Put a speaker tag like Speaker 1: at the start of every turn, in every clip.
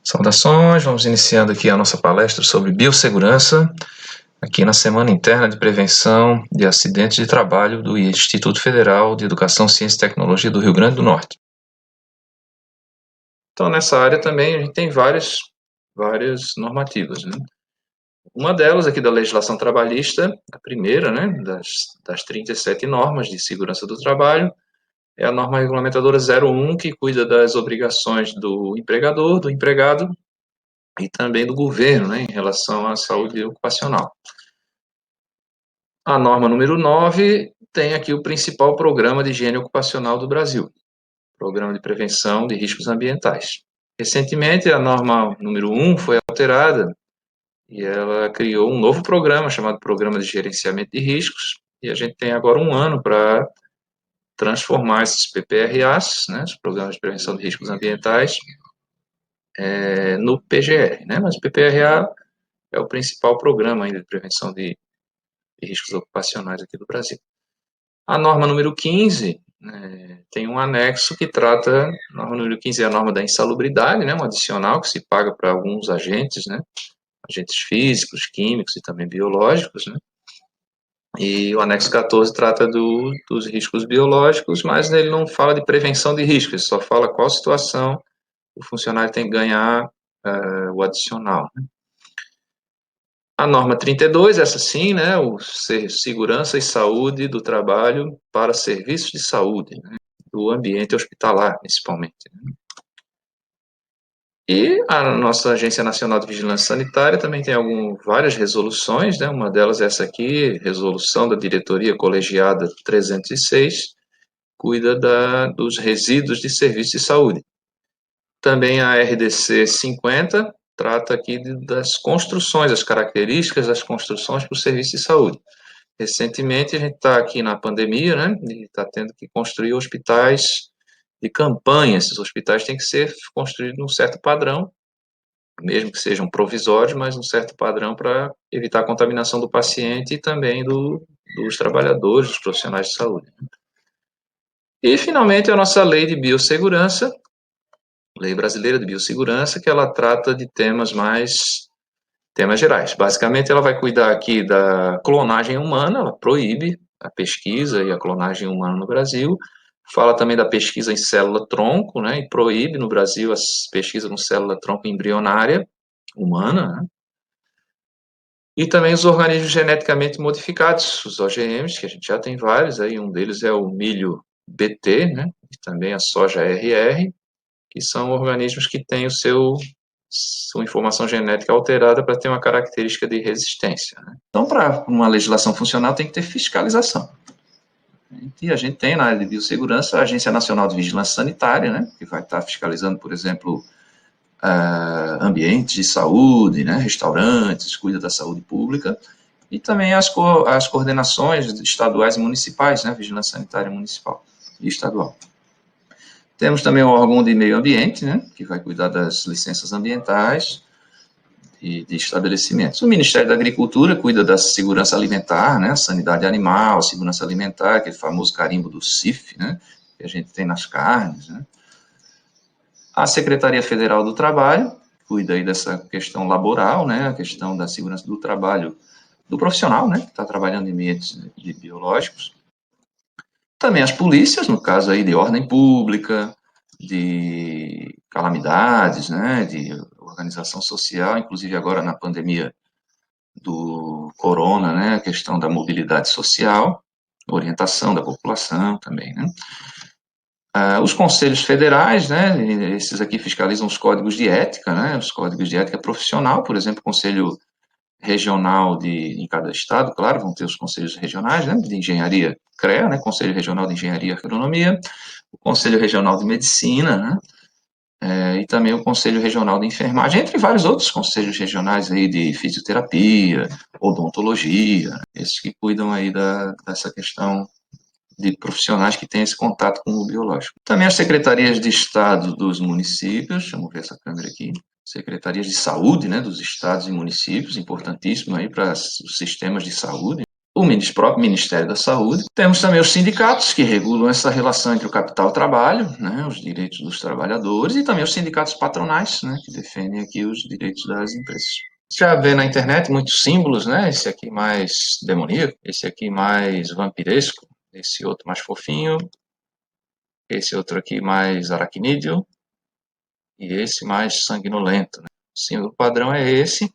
Speaker 1: Saudações, vamos iniciando aqui a nossa palestra sobre biossegurança, aqui na Semana Interna de Prevenção de Acidentes de Trabalho do Instituto Federal de Educação, Ciência e Tecnologia do Rio Grande do Norte. Então, nessa área também a gente tem várias normativas, né? Uma delas aqui da legislação trabalhista, a primeira, né, das 37 normas de segurança do trabalho, é a norma regulamentadora 01, que cuida das obrigações do empregador, do empregado e também do governo, né, em relação à saúde ocupacional. A norma número 9 tem aqui o principal programa de higiene ocupacional do Brasil, Programa de Prevenção de Riscos Ambientais. Recentemente, a norma número 1 foi alterada e ela criou um novo programa chamado Programa de Gerenciamento de Riscos, e a gente tem agora um ano para transformar esses PPRAs, né, os Programas de Prevenção de Riscos Ambientais, no PGR, né, mas o PPRA é o principal programa ainda de prevenção de riscos ocupacionais aqui do Brasil. A norma número 15 tem um anexo que trata, a norma número 15 é a norma da insalubridade, né, um adicional que se paga para alguns agentes, né, agentes físicos, químicos e também biológicos, né, e o anexo 14 trata dos riscos biológicos, mas ele não fala de prevenção de riscos, ele só fala qual situação o funcionário tem que ganhar o adicional, né. A norma 32, essa sim, né, o segurança e saúde do trabalho para serviços de saúde, né, do ambiente hospitalar, principalmente, né. E a nossa Agência Nacional de Vigilância Sanitária também tem várias resoluções, né, uma delas é essa aqui, resolução da Diretoria Colegiada 306, cuida dos resíduos de serviços de saúde. Também a RDC 50 trata aqui das construções, as características das construções para o serviço de saúde. Recentemente, a gente está aqui na pandemia, né, e está tendo que construir hospitais de campanha. Esses hospitais têm que ser construídos num certo padrão, mesmo que sejam provisórios, mas um certo padrão para evitar a contaminação do paciente e também dos trabalhadores, dos profissionais de saúde. E, finalmente, a nossa lei de biossegurança, Lei Brasileira de Biossegurança, que ela trata de temas gerais. Basicamente, ela vai cuidar aqui da clonagem humana, ela proíbe a pesquisa e a clonagem humana no Brasil. Fala também da pesquisa em célula-tronco, né, e proíbe no Brasil as pesquisas com célula-tronco embrionária humana, né. E também os organismos geneticamente modificados, os OGMs, que a gente já tem vários, aí um deles é o milho BT, né, e também a soja RR, que são organismos que têm sua informação genética alterada para ter uma característica de resistência, né. Então, para uma legislação funcional, tem que ter fiscalização. E a gente tem na área de biossegurança a Agência Nacional de Vigilância Sanitária, né, que vai estar fiscalizando, por exemplo, ambientes de saúde, né, restaurantes, cuida da saúde pública, e também as coordenações estaduais e municipais, né, vigilância sanitária municipal e estadual. Temos também o órgão de meio ambiente, né, que vai cuidar das licenças ambientais e de estabelecimentos. O Ministério da Agricultura cuida da segurança alimentar, né, sanidade animal, segurança alimentar, aquele famoso carimbo do CIF, né, que a gente tem nas carnes, né. A Secretaria Federal do Trabalho cuida aí dessa questão laboral, né, a questão da segurança do trabalho do profissional, né, que está trabalhando em ambientes biológicos. Também as polícias, no caso aí de ordem pública, de calamidades, né, de organização social, inclusive agora na pandemia do corona, né, a questão da mobilidade social, orientação da população também, né. Os conselhos federais, né, esses aqui fiscalizam os códigos de ética, né, os códigos de ética profissional, por exemplo, o conselho regional em cada estado, claro, vão ter os conselhos regionais, né, de engenharia CREA, né, Conselho Regional de Engenharia e Agronomia, o Conselho Regional de Medicina, né, e também o Conselho Regional de Enfermagem, entre vários outros conselhos regionais aí de fisioterapia, odontologia, esses que cuidam aí dessa questão de profissionais que têm esse contato com o biológico. Também as secretarias de Estado dos municípios, deixa eu ver essa câmera aqui, secretarias de saúde, né, dos estados e municípios, importantíssimo aí para os sistemas de saúde. o próprio Ministério da Saúde. Temos também os sindicatos, que regulam essa relação entre o capital e o trabalho, né, os direitos dos trabalhadores, e também os sindicatos patronais, né, que defendem aqui os direitos das empresas. Já vê na internet muitos símbolos, né, esse aqui mais demoníaco, esse aqui mais vampiresco, esse outro mais fofinho, esse outro aqui mais aracnídeo, e esse mais sanguinolento, né. O símbolo padrão é esse,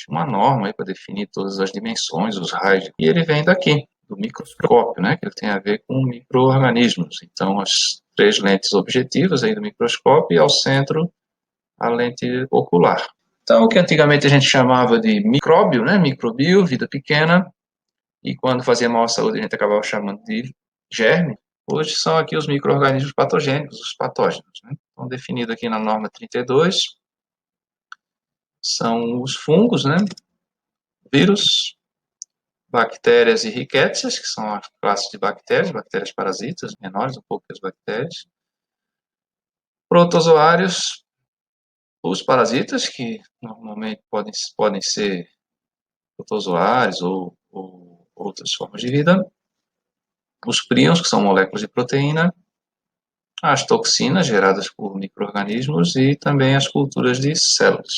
Speaker 1: uma norma aí para definir todas as dimensões, os raios, e ele vem daqui, do microscópio, né, que ele tem a ver com micro-organismos. Então, as 3 lentes objetivas aí do microscópio e ao centro a lente ocular. Então, o que antigamente a gente chamava de micróbio, né, microbio, vida pequena, e quando fazia mal à saúde a gente acabava chamando de germe, hoje são aqui os micro-organismos patogênicos, os patógenos, né? Então, definido aqui na norma 32, são os fungos, né, vírus, bactérias e rickétsias, que são as classes de bactérias parasitas, menores um pouco que as bactérias, protozoários, os parasitas, que normalmente podem ser protozoários ou outras formas de vida, os príons, que são moléculas de proteína, as toxinas geradas por micro-organismos e também as culturas de células.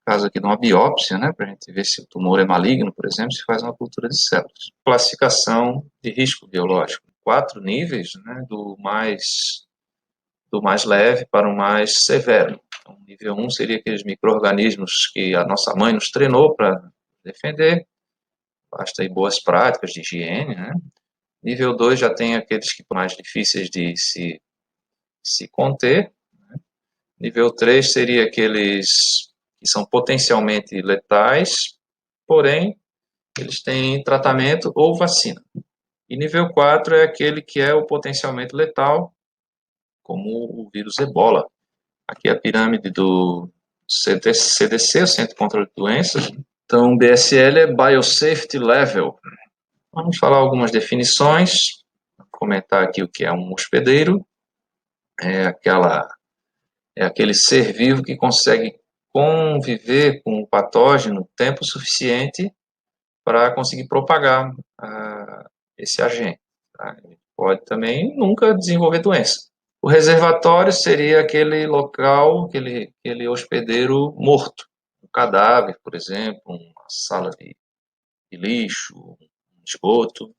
Speaker 1: No caso aqui de uma biópsia, né, para a gente ver se o tumor é maligno, por exemplo, se faz uma cultura de células. Classificação de risco biológico. 4 níveis, né, do mais leve para o mais severo. Então, nível 1 seria aqueles micro-organismos que a nossa mãe nos treinou para defender, basta aí boas práticas de higiene, né? Nível 2 já tem aqueles que são mais difíceis de se conter. Né? Nível 3 seria aqueles que são potencialmente letais, porém, eles têm tratamento ou vacina. E nível 4 é aquele que é o potencialmente letal, como o vírus Ebola. Aqui é a pirâmide do CDC, o Centro de Controle de Doenças. Então, o BSL é Biosafety Level. Vamos falar algumas definições, comentar aqui o que é um hospedeiro. É aquele ser vivo que consegue conviver com o patógeno tempo suficiente para conseguir propagar esse agente. Tá? Ele pode também nunca desenvolver doença. O reservatório seria aquele local, aquele hospedeiro morto. Um cadáver, por exemplo, uma sala de lixo, um esgoto.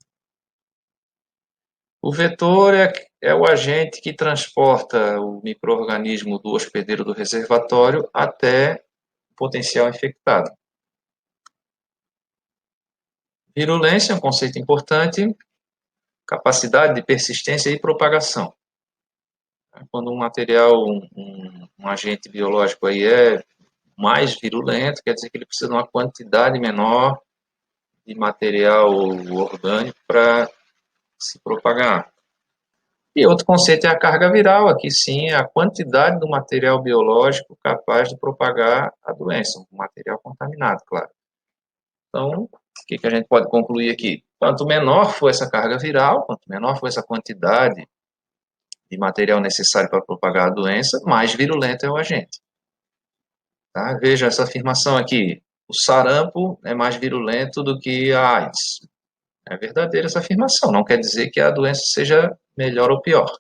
Speaker 1: O vetor é o agente que transporta o micro-organismo do hospedeiro do reservatório até o potencial infectado. Virulência é um conceito importante, capacidade de persistência e propagação. Quando um material, um agente biológico aí é mais virulento, quer dizer que ele precisa de uma quantidade menor de material orgânico para se propagar. E outro conceito é a carga viral, aqui sim é a quantidade do material biológico capaz de propagar a doença, um material contaminado, claro. Então, o que a gente pode concluir aqui? Quanto menor for essa carga viral, quanto menor for essa quantidade de material necessário para propagar a doença, mais virulento é o agente. Tá? Veja essa afirmação aqui. O sarampo é mais virulento do que a AIDS. É verdadeira essa afirmação, não quer dizer que a doença seja melhor ou pior.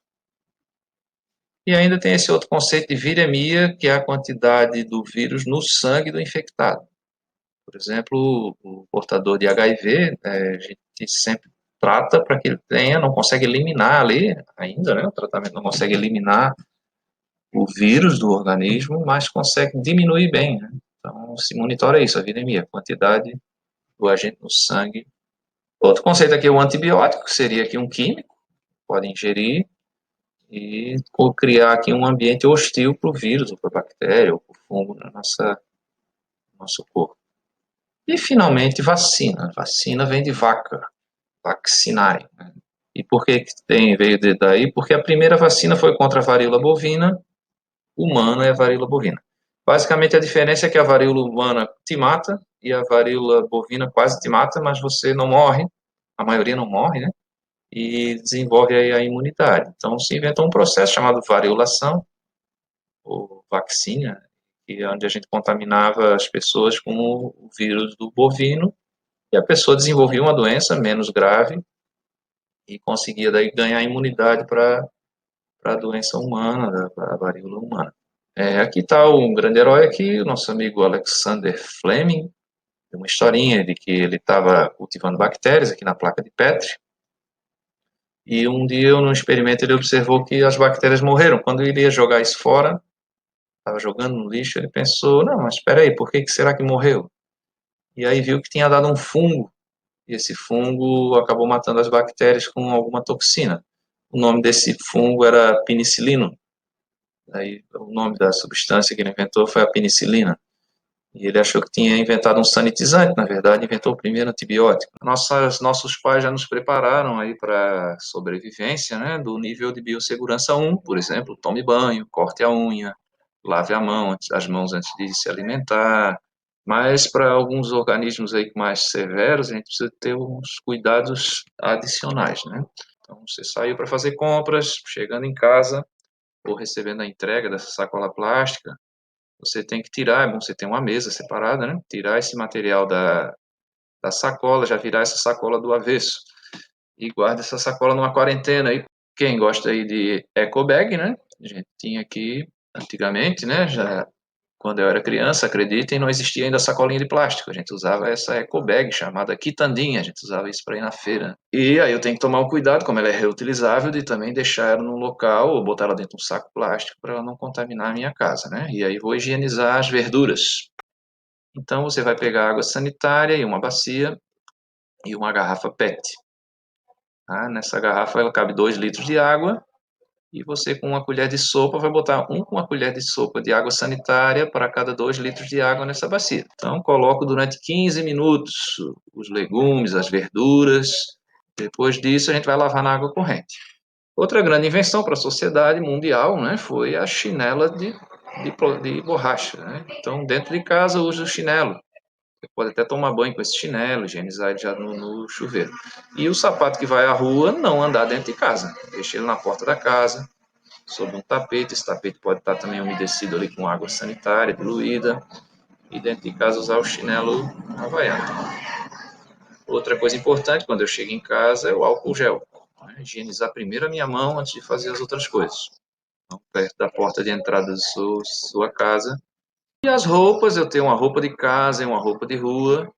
Speaker 1: E ainda tem esse outro conceito de viremia, que é a quantidade do vírus no sangue do infectado. Por exemplo, o portador de HIV, a gente sempre trata para que ele tenha, não consegue eliminar ali ainda, né? O tratamento não consegue eliminar o vírus do organismo, mas consegue diminuir bem, né? Então, se monitora isso, a viremia, a quantidade do agente no sangue. Outro conceito aqui é o antibiótico, que seria aqui um químico, pode ingerir e criar aqui um ambiente hostil para o vírus, ou para a bactéria, ou para o fungo no nosso corpo. E, finalmente, vacina. Vacina vem de vaca, vaccinare. Né? E por que veio daí? Porque a primeira vacina foi contra a varíola bovina, humana é a varíola bovina. Basicamente, a diferença é que a varíola humana te mata e a varíola bovina quase te mata, mas você não morre, a maioria não morre, né? E desenvolve aí a imunidade. Então, se inventou um processo chamado variolação, ou vaccina, onde a gente contaminava as pessoas com o vírus do bovino, E a pessoa desenvolvia uma doença menos grave e conseguia daí ganhar imunidade para a doença humana, para a varíola humana. Aqui está um grande herói aqui, o nosso amigo Alexander Fleming. Tem uma historinha de que ele estava cultivando bactérias aqui na placa de Petri. E um dia, num experimento, ele observou que as bactérias morreram. Quando ele ia jogar isso fora, estava jogando no lixo, ele pensou, não, mas espera aí, por que será que morreu? E aí viu que tinha dado um fungo, e esse fungo acabou matando as bactérias com alguma toxina. O nome desse fungo era penicilino. Aí o nome da substância que ele inventou foi a penicilina. E ele achou que tinha inventado um sanitizante, na verdade, inventou o primeiro antibiótico. Nossos pais já nos prepararam aí para sobrevivência, né, do nível de biossegurança 1, por exemplo, tome banho, corte a unha, lave a mão, as mãos antes de se alimentar. Mas para alguns organismos aí mais severos, a gente precisa ter uns cuidados adicionais, né? Então, você saiu para fazer compras, chegando em casa ou recebendo a entrega dessa sacola plástica, você tem que tirar, é bom você ter uma mesa separada, né? Tirar esse material da sacola, já virar essa sacola do avesso. E guarda essa sacola numa quarentena aí. Quem gosta aí de eco bag, né? A gente tinha aqui antigamente, né? Já quando eu era criança, acreditem, não existia ainda sacolinha de plástico. A gente usava essa eco bag chamada quitandinha, a gente usava isso para ir na feira. E aí eu tenho que tomar um cuidado, como ela é reutilizável, de também deixar ela num local ou botar ela dentro de um saco plástico para ela não contaminar a minha casa, né? E aí vou higienizar as verduras. Então você vai pegar água sanitária e uma bacia e uma garrafa PET. Tá? Nessa garrafa ela cabe 2 litros de água e você com uma colher de sopa vai botar uma colher de sopa de água sanitária para cada 2 litros de água nessa bacia. Então coloco durante 15 minutos os legumes, as verduras. Depois disso a gente vai lavar na água corrente. Outra grande invenção para a sociedade mundial, né, foi a chinela de borracha. Né? Então dentro de casa usa o chinelo. Você pode até tomar banho com esse chinelo, higienizar ele já no chuveiro. E o sapato que vai à rua, não andar dentro de casa. Deixa ele na porta da casa, sob um tapete. Esse tapete pode estar também umedecido ali com água sanitária, diluída. E dentro de casa usar o chinelo havaiano. Outra coisa importante, quando eu chego em casa, é o álcool gel. Higienizar primeiro a minha mão antes de fazer as outras coisas. Então, perto da porta de entrada da sua casa. E as roupas, eu tenho uma roupa de casa e uma roupa de rua.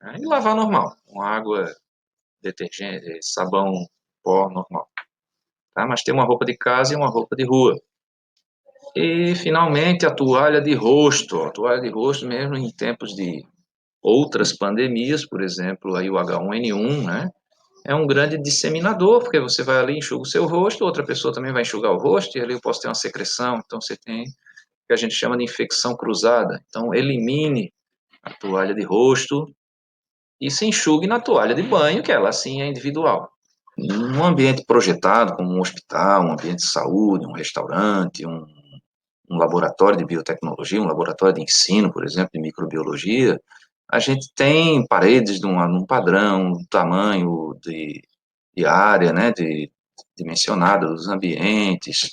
Speaker 1: Né? E lavar normal, com água, detergente, sabão, pó normal. Tá? Mas tem uma roupa de casa e uma roupa de rua. E, finalmente, a toalha de rosto. A toalha de rosto mesmo em tempos de outras pandemias, por exemplo, aí o H1N1, né? É um grande disseminador, porque você vai ali, enxuga o seu rosto, outra pessoa também vai enxugar o rosto, e ali eu posso ter uma secreção, então você tem o que a gente chama de infecção cruzada. Então, elimine a toalha de rosto e se enxugue na toalha de banho, que ela assim é individual. Num ambiente projetado, como um hospital, um ambiente de saúde, um restaurante, um laboratório de biotecnologia, um laboratório de ensino, por exemplo, de microbiologia, a gente tem paredes num padrão, tamanho de área, né, dimensionada dos ambientes.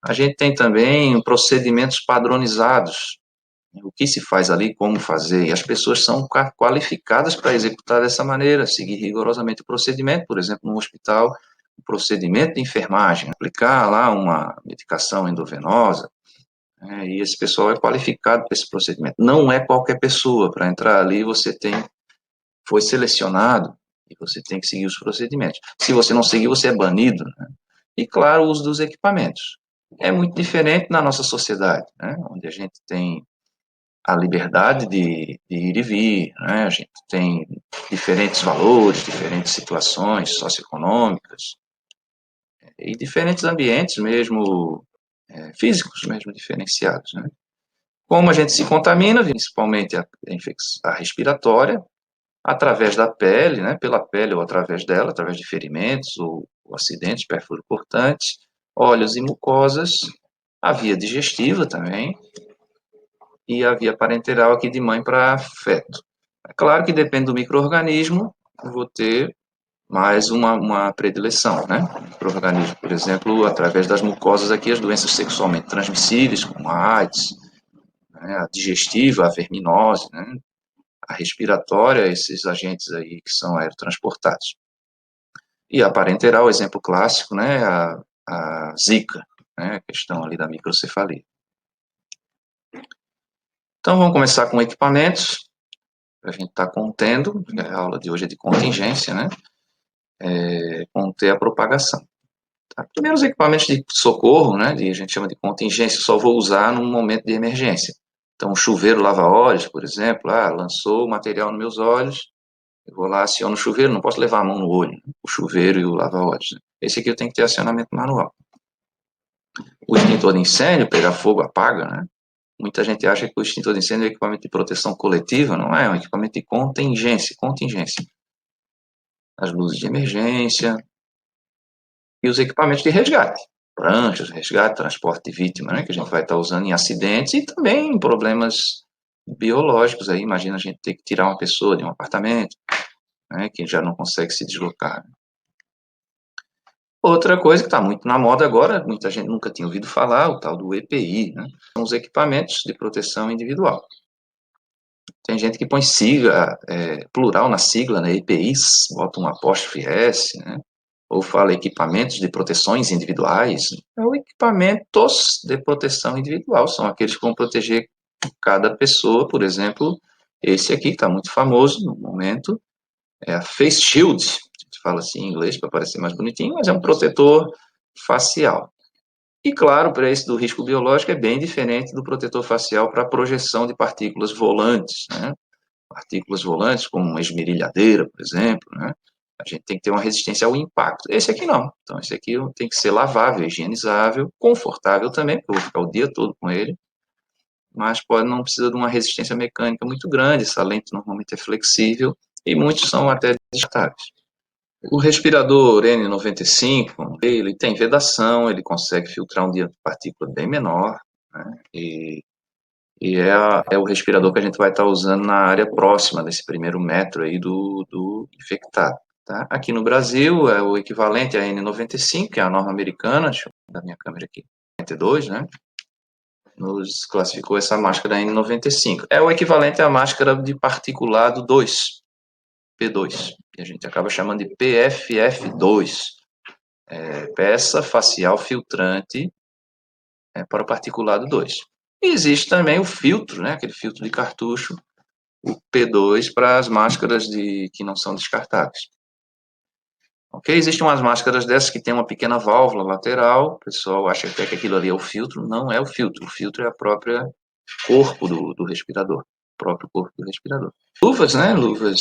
Speaker 1: A gente tem também procedimentos padronizados, o que se faz ali, como fazer, e as pessoas são qualificadas para executar dessa maneira, seguir rigorosamente o procedimento, por exemplo, no hospital, o procedimento de enfermagem, aplicar lá uma medicação endovenosa, né, e esse pessoal é qualificado para esse procedimento. Não é qualquer pessoa, para entrar ali você foi selecionado e você tem que seguir os procedimentos. Se você não seguir, você é banido. Né? E, claro, o uso dos equipamentos. É muito diferente na nossa sociedade, né, onde a gente tem a liberdade de ir e vir, né? A gente tem diferentes valores, diferentes situações socioeconômicas e diferentes ambientes mesmo, físicos mesmo diferenciados, né? Como a gente se contamina, principalmente a respiratória, através da pele, né? Pela pele ou através dela, através de ferimentos ou acidentes perfuro-cortantes, olhos e mucosas, a via digestiva também, e a via parenteral aqui de mãe para feto. É claro que depende do micro-organismo, eu vou ter mais uma predileção, né? Micro-organismo, por exemplo, através das mucosas aqui, as doenças sexualmente transmissíveis, como a AIDS, né? A digestiva, a verminose, né? a respiratória, esses agentes aí que são aerotransportados. E a parenteral, exemplo clássico, né, a Zika, né, a questão ali da microcefalia. Então, vamos começar com equipamentos, a gente está contendo, a aula de hoje é de contingência, né, conter a propagação. Tá? Primeiro, os equipamentos de socorro, né, a gente chama de contingência, só vou usar num momento de emergência. Então, chuveiro lava-olhos, por exemplo, lançou o material nos meus olhos, eu vou lá, aciono o chuveiro, não posso levar a mão no olho, né? O chuveiro e o lava-olhos. Né? Esse aqui eu tenho que ter acionamento manual. O extintor de incêndio, pegar fogo, apaga, né? Muita gente acha que o extintor de incêndio é um equipamento de proteção coletiva, não é? É um equipamento de contingência. As luzes de emergência e os equipamentos de resgate. Pranchas, resgate, transporte de vítima, né? Que a gente vai estar usando em acidentes e também em problemas biológicos. Aí, imagina a gente ter que tirar uma pessoa de um apartamento, né? Que já não consegue se deslocar. Outra coisa que está muito na moda agora, muita gente nunca tinha ouvido falar, o tal do EPI, né? São os equipamentos de proteção individual. Tem gente que põe sigla, plural na sigla, né? EPIs, bota um apóstrofe S, né? Ou fala equipamentos de proteções individuais. É o equipamentos de proteção individual, são aqueles que vão proteger cada pessoa, por exemplo, esse aqui que está muito famoso no momento, é a Face Shield, a gente fala assim em inglês para parecer mais bonitinho, mas é um protetor facial. E claro, para esse do risco biológico é bem diferente do protetor facial para projeção de partículas volantes, né? Partículas volantes, como uma esmerilhadeira, por exemplo, né? A gente tem que ter uma resistência ao impacto. Esse aqui não. Então, esse aqui tem que ser lavável, higienizável, confortável também, porque eu vou ficar o dia todo com ele, mas não precisa de uma resistência mecânica muito grande. Essa lente normalmente é flexível e muitos são até descartáveis. O respirador N95, ele tem vedação, ele consegue filtrar um dia de partícula bem menor, né? É o respirador que a gente vai estar usando na área próxima desse primeiro metro aí do infectado. Tá? Aqui no Brasil é o equivalente a N95, que é a norma americana, deixa eu dar minha câmera aqui, 92, né? Nos classificou essa máscara N95. É o equivalente à máscara de particulado 2, P2, que a gente acaba chamando de PFF2, peça facial filtrante para o particulado 2. E existe também o filtro, né, aquele filtro de cartucho, o P2 para as máscaras que não são descartáveis. Ok? Existem umas máscaras dessas que tem uma pequena válvula lateral, o pessoal acha até que aquilo ali é o filtro, não é o filtro é a própria corpo do respirador, o próprio corpo do respirador. Luvas, né? Luvas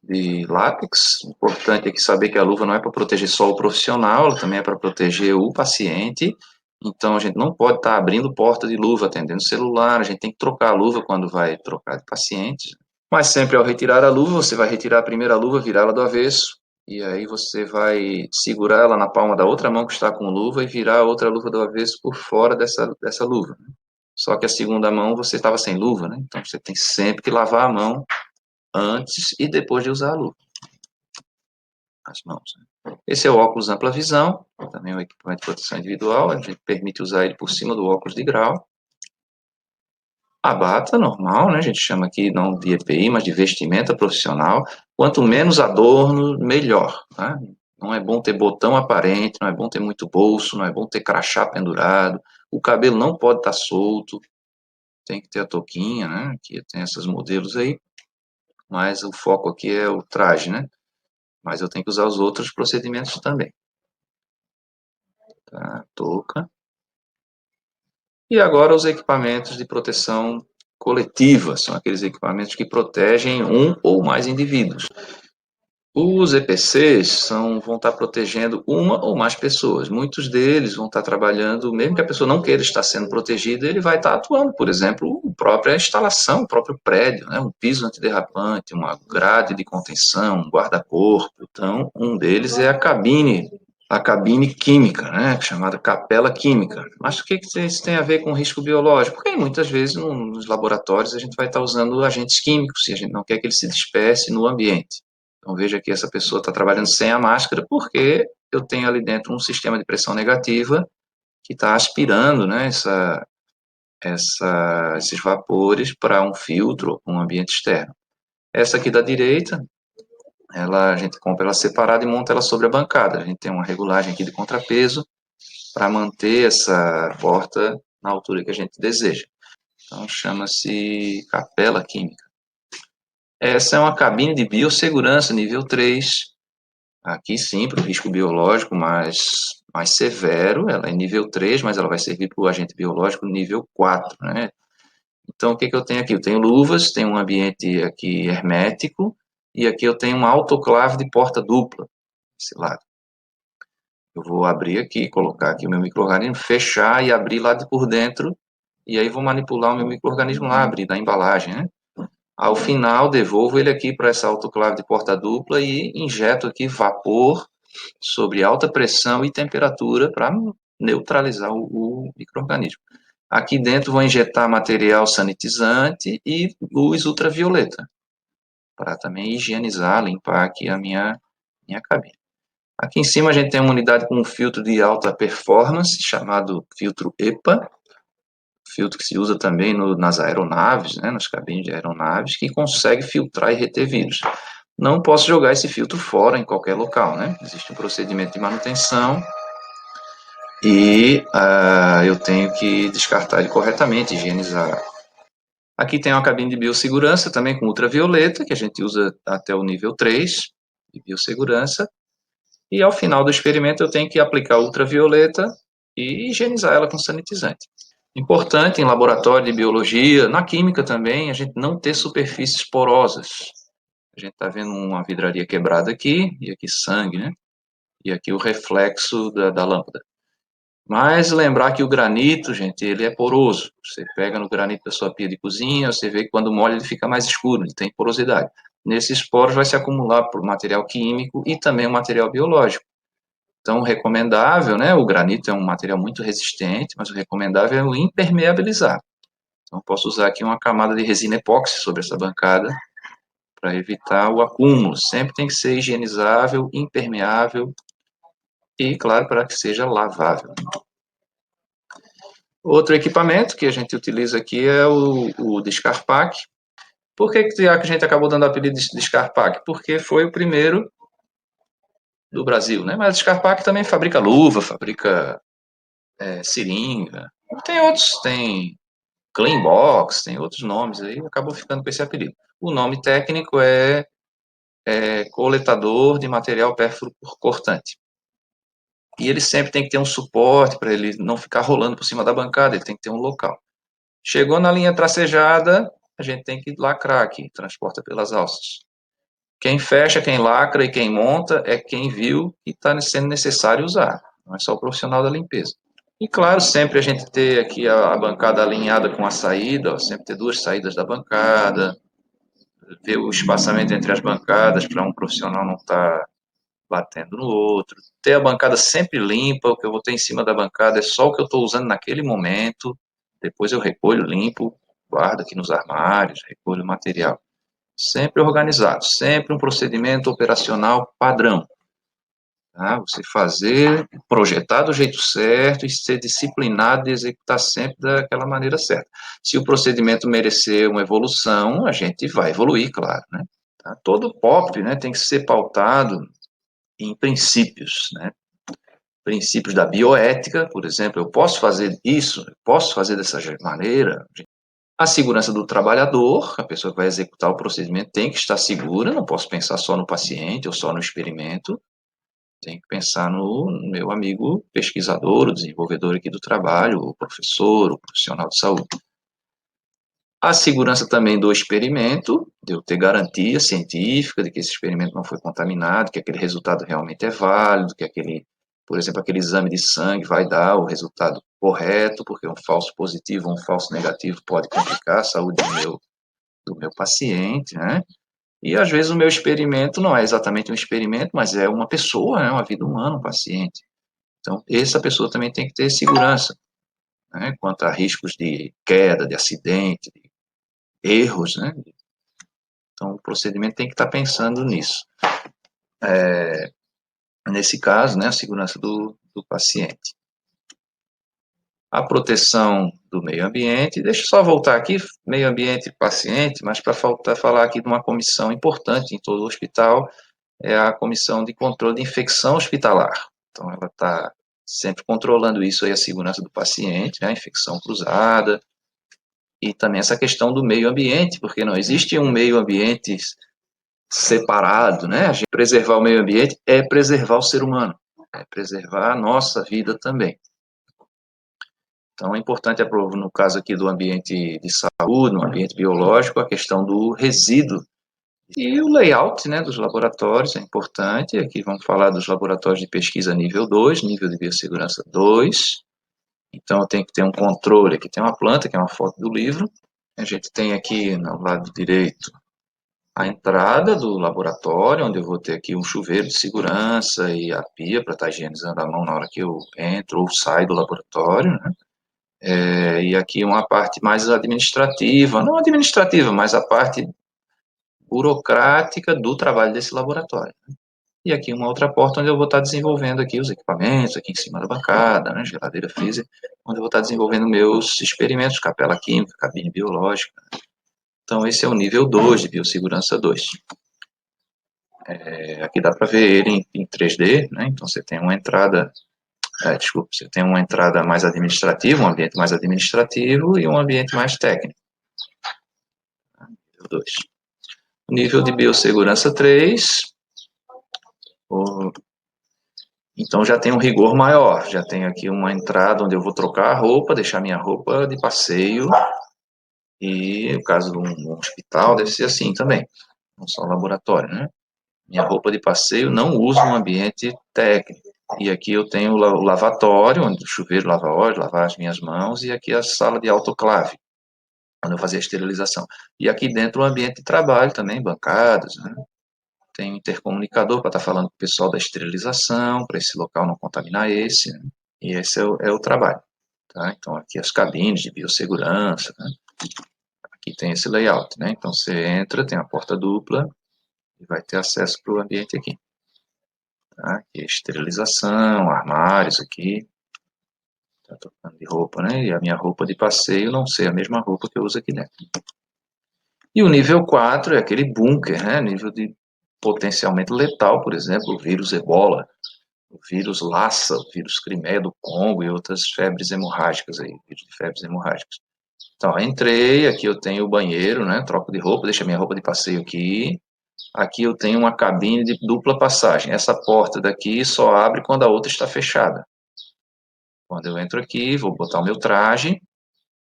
Speaker 1: de látex. Importante aqui saber que a luva não é para proteger só o profissional, ela também é para proteger o paciente. Então, a gente não pode estar abrindo porta de luva, atendendo celular, a gente tem que trocar a luva quando vai trocar de paciente. Mas sempre ao retirar a luva, você vai retirar a primeira luva, virá-la do avesso, e aí você vai segurar ela na palma da outra mão que está com luva e virar a outra luva do avesso por fora dessa luva. Só que a segunda mão você estava sem luva, né? Então você tem sempre que lavar a mão antes e depois de usar a luva. As mãos. Né? Esse é o óculos ampla visão, também é um equipamento de proteção individual, a gente permite usar ele por cima do óculos de grau. A bata normal, né? A gente chama aqui não de EPI, mas de vestimenta profissional. Quanto menos adorno, melhor. Tá? Não é bom ter botão aparente, não é bom ter muito bolso, não é bom ter crachá pendurado. O cabelo não pode estar solto, tem que ter a touquinha, né? Aqui tem esses modelos aí, mas o foco aqui é o traje, né? Mas eu tenho que usar os outros procedimentos também. Tá? Touca. E agora os equipamentos de proteção coletiva, são aqueles equipamentos que protegem um ou mais indivíduos. Os EPCs vão estar protegendo uma ou mais pessoas. Muitos deles vão estar trabalhando, mesmo que a pessoa não queira estar sendo protegida, ele vai estar atuando, por exemplo, a própria instalação, o próprio prédio, né? Um piso antiderrapante, uma grade de contenção, um guarda-corpo. Então, um deles é a cabine química, né, chamada capela química. Mas o que isso tem a ver com risco biológico? Porque muitas vezes nos laboratórios a gente vai estar usando agentes químicos e a gente não quer que ele se disperse no ambiente. Então veja que essa pessoa está trabalhando sem a máscara porque eu tenho ali dentro um sistema de pressão negativa que está aspirando, né, esses vapores para um filtro ou um ambiente externo. Essa aqui da direita, a gente compra ela separada e monta ela sobre a bancada. A gente tem uma regulagem aqui de contrapeso para manter essa porta na altura que a gente deseja. Então, chama-se capela química. Essa é uma cabine de biossegurança nível 3. Aqui sim, para o risco biológico mais severo, ela é nível 3, mas ela vai servir para o agente biológico nível 4, né? Então, o que eu tenho aqui? Eu tenho luvas, tenho um ambiente aqui hermético, e aqui eu tenho uma autoclave de porta dupla, esse lado. Eu vou abrir aqui, colocar aqui o meu micro-organismo, fechar e abrir lá de por dentro, e aí vou manipular o meu micro-organismo lá, abrir da embalagem, né? Ao final, devolvo ele aqui para essa autoclave de porta dupla e injeto aqui vapor sobre alta pressão e temperatura para neutralizar o micro-organismo. Aqui dentro vou injetar material sanitizante e luz ultravioleta, para também higienizar, limpar aqui a minha cabine. Aqui em cima a gente tem uma unidade com um filtro de alta performance, chamado filtro EPA, filtro que se usa também nas aeronaves, né, nas cabines de aeronaves, que consegue filtrar e reter vírus. Não posso jogar esse filtro fora em qualquer local, né? Existe um procedimento de manutenção e eu tenho que descartar ele corretamente, higienizar. Aqui tem uma cabine de biossegurança também com ultravioleta, que a gente usa até o nível 3 de biossegurança. E ao final do experimento eu tenho que aplicar ultravioleta e higienizar ela com sanitizante. Importante em laboratório de biologia, na química também, a gente não ter superfícies porosas. A gente está vendo uma vidraria quebrada aqui, e aqui sangue, né? E aqui o reflexo da lâmpada. Mas lembrar que o granito, gente, ele é poroso. Você pega no granito da sua pia de cozinha, você vê que quando molha ele fica mais escuro, ele tem porosidade. Nesses poros vai se acumular por material químico e também o material biológico. Então, o recomendável, né? O granito é um material muito resistente, mas o recomendável é o impermeabilizar. Então, posso usar aqui uma camada de resina epóxi sobre essa bancada para evitar o acúmulo. Sempre tem que ser higienizável, impermeável e, claro, para que seja lavável. Outro equipamento que a gente utiliza aqui é o Descarpac. Por que a gente acabou dando o apelido de Descarpac? Porque foi o primeiro do Brasil, né? Mas a Descarpac também fabrica luva, fabrica seringa. Tem outros, tem Clean Box, tem outros nomes aí, acabou ficando com esse apelido. O nome técnico é coletador de material pérfuro cortante. E ele sempre tem que ter um suporte para ele não ficar rolando por cima da bancada, ele tem que ter um local. Chegou na linha tracejada, a gente tem que lacrar aqui, transporta pelas alças. Quem fecha, quem lacra e quem monta é quem viu que está sendo necessário usar, não é só o profissional da limpeza. E claro, sempre a gente ter aqui a bancada alinhada com a saída, ó, sempre ter duas saídas da bancada, ver o espaçamento entre as bancadas para um profissional não estar batendo no outro, ter a bancada sempre limpa, o que eu vou ter em cima da bancada é só o que eu estou usando naquele momento, depois eu recolho, limpo, guardo aqui nos armários, recolho o material. Sempre organizado, sempre um procedimento operacional padrão. Tá? Você fazer, projetar do jeito certo e ser disciplinado de executar sempre daquela maneira certa. Se o procedimento merecer uma evolução, a gente vai evoluir, claro. Né? Tá? Todo POP, né, tem que ser pautado em princípios, né? Princípios da bioética, por exemplo, eu posso fazer isso, eu posso fazer dessa maneira. A segurança do trabalhador, a pessoa que vai executar o procedimento tem que estar segura, não posso pensar só no paciente ou só no experimento, tem que pensar no meu amigo pesquisador, o desenvolvedor aqui do trabalho, o professor, o profissional de saúde. A segurança também do experimento, de eu ter garantia científica de que esse experimento não foi contaminado, que aquele resultado realmente é válido, que aquele, por exemplo, aquele exame de sangue vai dar o resultado correto, porque um falso positivo ou um falso negativo pode complicar a saúde do meu paciente, né? E às vezes o meu experimento não é exatamente um experimento, mas é uma pessoa, né? Uma vida humana, um paciente. Então, essa pessoa também tem que ter segurança, né? Quanto a riscos de queda, de acidente, de erros, né? Então, o procedimento tem que estar pensando nisso. Nesse caso, né, a segurança do paciente. a proteção do meio ambiente. Deixa eu só voltar aqui, meio ambiente e paciente, mas para falar aqui de uma comissão importante em todo o hospital, é a comissão de controle de infecção hospitalar. Então, ela está sempre controlando isso aí, a segurança do paciente, né, a infecção cruzada, e também essa questão do meio ambiente, porque não existe um meio ambiente separado, né? A gente preservar o meio ambiente é preservar o ser humano, é preservar a nossa vida também. Então, é importante, no caso aqui do ambiente de saúde, no ambiente biológico, a questão do resíduo. E o layout, né, dos laboratórios é importante. Aqui vamos falar dos laboratórios de pesquisa nível 2, nível de biossegurança 2. Então, eu tenho que ter um controle. Aqui tem uma planta, que é uma foto do livro. A gente tem aqui, no lado direito, a entrada do laboratório, onde eu vou ter aqui um chuveiro de segurança e a pia para estar higienizando a mão na hora que eu entro ou saio do laboratório, né? E aqui uma parte mais administrativa, não administrativa, mas a parte burocrática do trabalho desse laboratório. E aqui uma outra porta onde eu vou estar desenvolvendo aqui os equipamentos, aqui em cima da bancada, né, geladeira freezer, onde eu vou estar desenvolvendo meus experimentos, capela química, cabine biológica. Então esse é o nível 2 de biossegurança 2. Aqui dá para ver ele em 3D, né, então você tem uma entrada, você tem uma entrada mais administrativa, um ambiente mais administrativo e um ambiente mais técnico. Nível 2. Nível de biossegurança 3, então já tem um rigor maior, já tem aqui uma entrada onde eu vou trocar a roupa, deixar minha roupa de passeio, e no caso de um hospital deve ser assim também, não só um laboratório, né? Minha roupa de passeio não uso no ambiente técnico. E aqui eu tenho o lavatório, onde o chuveiro lava óleo, lavar as minhas mãos, e aqui a sala de autoclave, onde eu fazia a esterilização. E aqui dentro o ambiente de trabalho também, bancadas, né? Tem um intercomunicador para estar falando com o pessoal da esterilização, para esse local não contaminar esse, né? E esse é o trabalho. Tá? Então, aqui as cabines de biossegurança, né? Aqui tem esse layout, né? Então, você entra, tem a porta dupla e vai ter acesso para o ambiente aqui. Tá? Aqui esterilização, armários aqui. Tá trocando de roupa, né? E a minha roupa de passeio não ser a mesma roupa que eu uso aqui dentro. E o nível 4 é aquele bunker, né? Nível de potencialmente letal, por exemplo, o vírus Ebola, o vírus Lassa, o vírus Crimeia do Congo e outras febres hemorrágicas aí, vírus de febres hemorrágicas. Então, entrei, aqui eu tenho o banheiro, né? Troco de roupa, deixo a minha roupa de passeio aqui. Aqui eu tenho uma cabine de dupla passagem. Essa porta daqui só abre quando a outra está fechada. Quando eu entro aqui, vou botar o meu traje.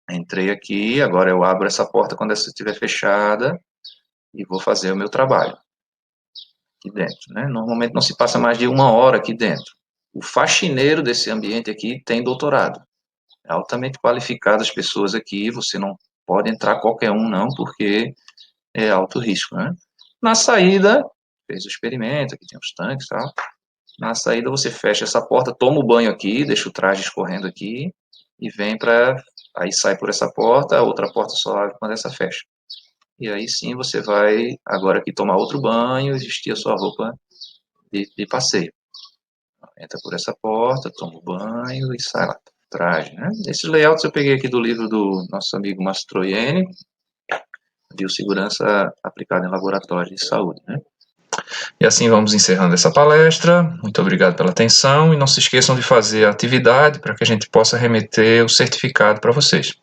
Speaker 1: Entrei aqui, agora eu abro essa porta quando essa estiver fechada e vou fazer o meu trabalho aqui dentro, né? Normalmente não se passa mais de 1 hora aqui dentro. O faxineiro desse ambiente aqui tem doutorado. É altamente qualificado as pessoas aqui, você não pode entrar qualquer um não, porque é alto risco, né? Na saída, fez o experimento, aqui tem os tanques e tal. Na saída você fecha essa porta, toma o banho aqui, deixa o traje escorrendo aqui e vem para... Aí sai por essa porta, a outra porta só abre quando essa fecha. E aí sim você vai agora aqui tomar outro banho e vestir a sua roupa de passeio. Entra por essa porta, toma o banho e sai lá. Traje, né? Esses layouts eu peguei aqui do livro do nosso amigo Mastroianni, Biossegurança aplicada em laboratório de saúde, né? E assim vamos encerrando essa palestra. Muito obrigado pela atenção e não se esqueçam de fazer a atividade para que a gente possa remeter o certificado para vocês.